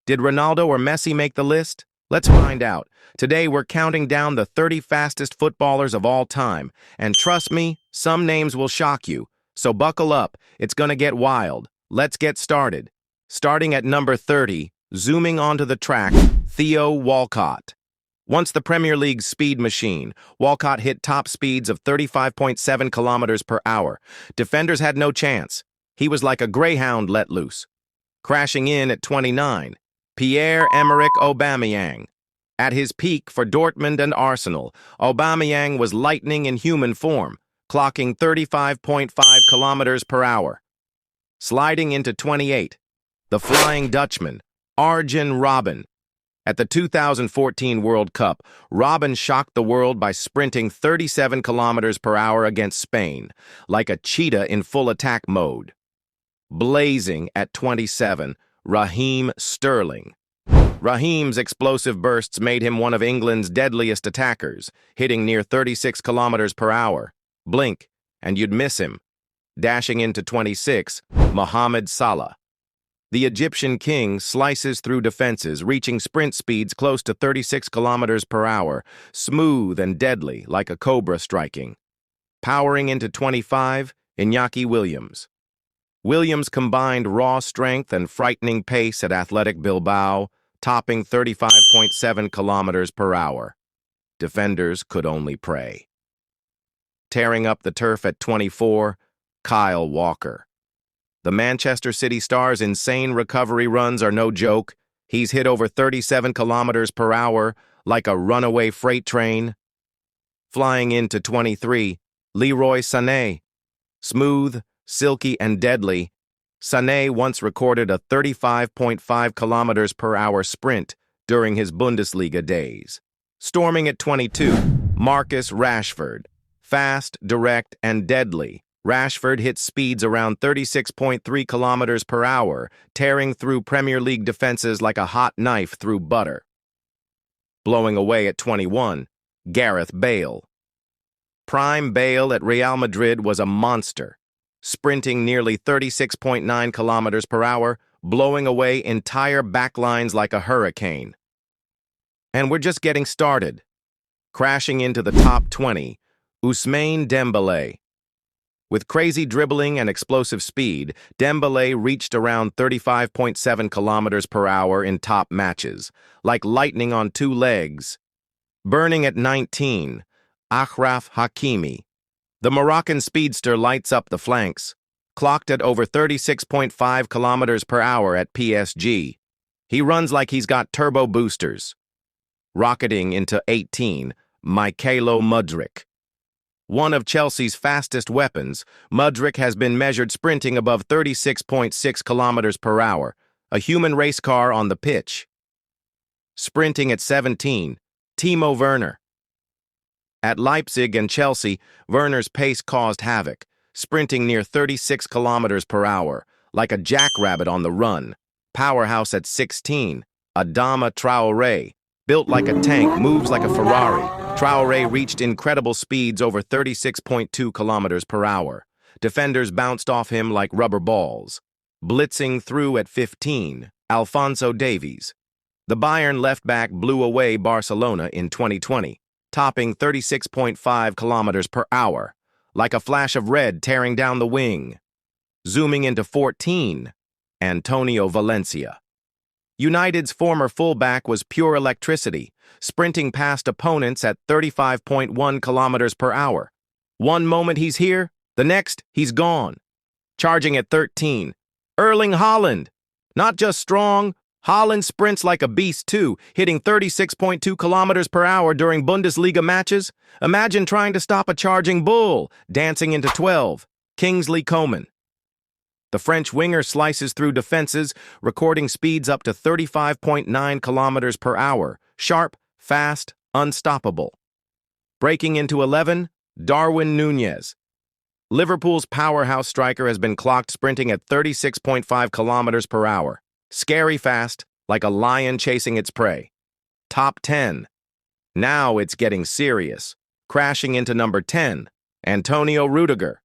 Did Ronaldo or Messi make the list? Let's find out. Today, we're counting down the 30 fastest footballers of all time. And trust me, some names will shock you. So buckle up. It's gonna get wild. Let's get started. Starting at number 30, zooming onto the track, Theo Walcott. Once the Premier League's speed machine, Walcott hit top speeds of 35.7 kilometers per hour. Defenders had no chance. He was like a greyhound let loose. Crashing in at 29, Pierre-Emerick Aubameyang. At his peak for Dortmund and Arsenal, Aubameyang was lightning in human form, clocking 35.5 kilometers per hour. Sliding into 28, the Flying Dutchman, Arjen Robben. At the 2014 World Cup, Robben shocked the world by sprinting 37 kilometers per hour against Spain, like a cheetah in full attack mode. Blazing at 27, Raheem Sterling. Raheem's explosive bursts made him one of England's deadliest attackers, hitting near 36 kilometers per hour. Blink, and you'd miss him. Dashing into 26, Mohamed Salah. The Egyptian king slices through defenses, reaching sprint speeds close to 36 kilometers per hour, smooth and deadly like a cobra striking. Powering into 25, Iñaki Williams. Williams combined raw strength and frightening pace at Athletic Bilbao, topping 35.7 kilometers per hour. Defenders could only pray. Tearing up the turf at 24, Kyle Walker. The Manchester City star's insane recovery runs are no joke. He's hit over 37 kilometers per hour like a runaway freight train. Flying into 23, Leroy Sané. Smooth, silky, and deadly, Sané once recorded a 35.5 kilometers per hour sprint during his Bundesliga days. Storming at 22, Marcus Rashford. Fast, direct, and deadly, Rashford hit speeds around 36.3 kilometers per hour, tearing through Premier League defenses like a hot knife through butter. Blowing away at 21, Gareth Bale. Prime Bale at Real Madrid was a monster, sprinting nearly 36.9 kilometers per hour, blowing away entire backlines like a hurricane. And we're just getting started. Crashing into the top 20, Ousmane Dembélé. With crazy dribbling and explosive speed, Dembélé reached around 35.7 kilometers per hour in top matches, like lightning on two legs. Burning at 19, Achraf Hakimi. The Moroccan speedster lights up the flanks, clocked at over 36.5 kilometers per hour at PSG. He runs like he's got turbo boosters. Rocketing into 18, Mykhailo Mudryk. One of Chelsea's fastest weapons, Mudryk has been measured sprinting above 36.6 kilometers per hour, a human race car on the pitch. Sprinting at 17, Timo Werner. At Leipzig and Chelsea, Werner's pace caused havoc, sprinting near 36 kilometers per hour, like a jackrabbit on the run. Powerhouse at 16, Adama Traoré. Built like a tank, moves like a Ferrari, Traoré reached incredible speeds over 36.2 kilometers per hour. Defenders bounced off him like rubber balls. Blitzing through at 15, Alphonso Davies. The Bayern left-back blew away Barcelona in 2020, topping 36.5 kilometers per hour, like a flash of red tearing down the wing. Zooming into 14, Antonio Valencia. United's former fullback was pure electricity, sprinting past opponents at 35.1 kilometers per hour. One moment he's here, the next he's gone. Charging at 13, Erling Haaland. Not just strong, Haaland sprints like a beast too, hitting 36.2 kilometers per hour during Bundesliga matches. Imagine trying to stop a charging bull, dancing into 12, Kingsley Coman. The French winger slices through defenses, recording speeds up to 35.9 kilometers per hour, sharp, fast, unstoppable. Breaking into 11, Darwin Núñez. Liverpool's powerhouse striker has been clocked sprinting at 36.5 kilometers per hour, scary fast, like a lion chasing its prey. Top 10. Now it's getting serious. Crashing into number 10, Antonio Rudiger.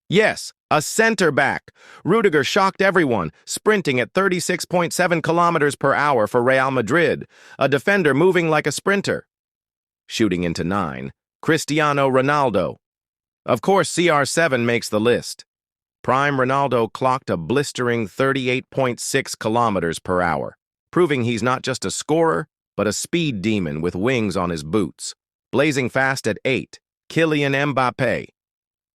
Yes, a center back. Rudiger shocked everyone, sprinting at 36.7 kilometers per hour for Real Madrid, a defender moving like a sprinter. Shooting into 9, Cristiano Ronaldo. Of course, CR7 makes the list. Prime Ronaldo clocked a blistering 38.6 kilometers per hour, proving he's not just a scorer, but a speed demon with wings on his boots. Blazing fast at 8, Kylian Mbappe.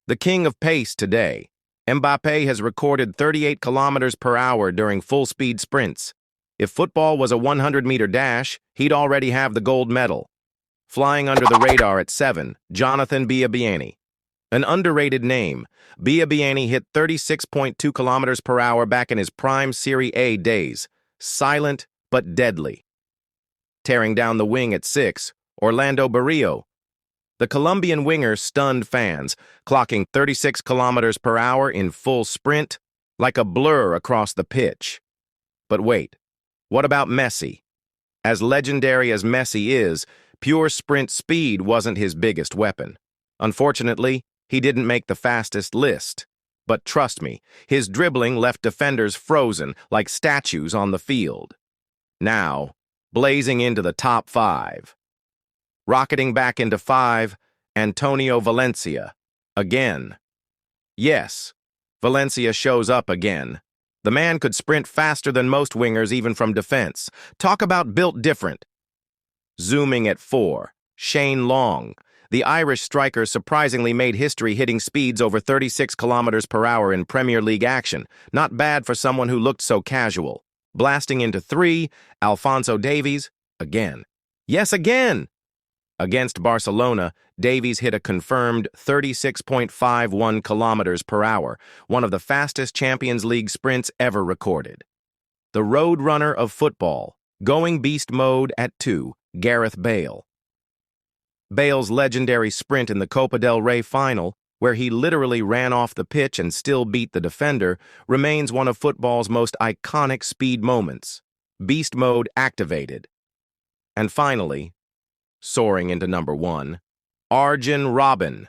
The king of pace today, Mbappe has recorded 38 kilometers per hour during full-speed sprints. If football was a 100-meter dash, he'd already have the gold medal. Flying under the radar at 7, Jonathan Biabiany. An underrated name, Biabiany hit 36.2 kilometers per hour back in his prime Serie A days, silent but deadly. Tearing down the wing at 6, Orlando Barrio. The Colombian winger stunned fans, clocking 36 kilometers per hour in full sprint, like a blur across the pitch. But wait, what about Messi? As legendary as Messi is, pure sprint speed wasn't his biggest weapon. Unfortunately, he didn't make the fastest list. But trust me, his dribbling left defenders frozen like statues on the field. Now, blazing into the top 5. Rocketing back into 5, Antonio Valencia. Again. Yes, Valencia shows up again. The man could sprint faster than most wingers even from defense. Talk about built different. Zooming at 4, Shane Long. The Irish striker surprisingly made history hitting speeds over 36 kilometers per hour in Premier League action. Not bad for someone who looked so casual. Blasting into 3, Alphonso Davies. Again. Yes, again! Against Barcelona, Davies hit a confirmed 36.51 kilometers per hour, one of the fastest Champions League sprints ever recorded. The road runner of football, going beast mode at 2, Gareth Bale. Bale's legendary sprint in the Copa del Rey final, where he literally ran off the pitch and still beat the defender, remains one of football's most iconic speed moments. Beast mode activated. And finally, soaring into number 1, Arjen Robben.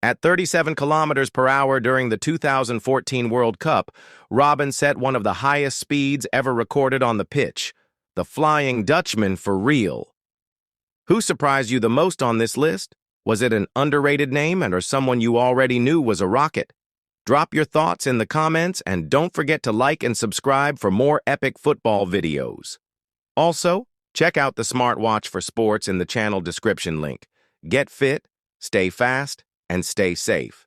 At 37 kilometers per hour during the 2014 World Cup, Robben set one of the highest speeds ever recorded on the pitch. The Flying Dutchman for real. Who surprised you the most on this list? Was it an underrated name or someone you already knew was a rocket? Drop your thoughts in the comments and don't forget to like and subscribe for more epic football videos. Also, check out the smartwatch for sports in the channel description link. Get fit, stay fast, and stay safe.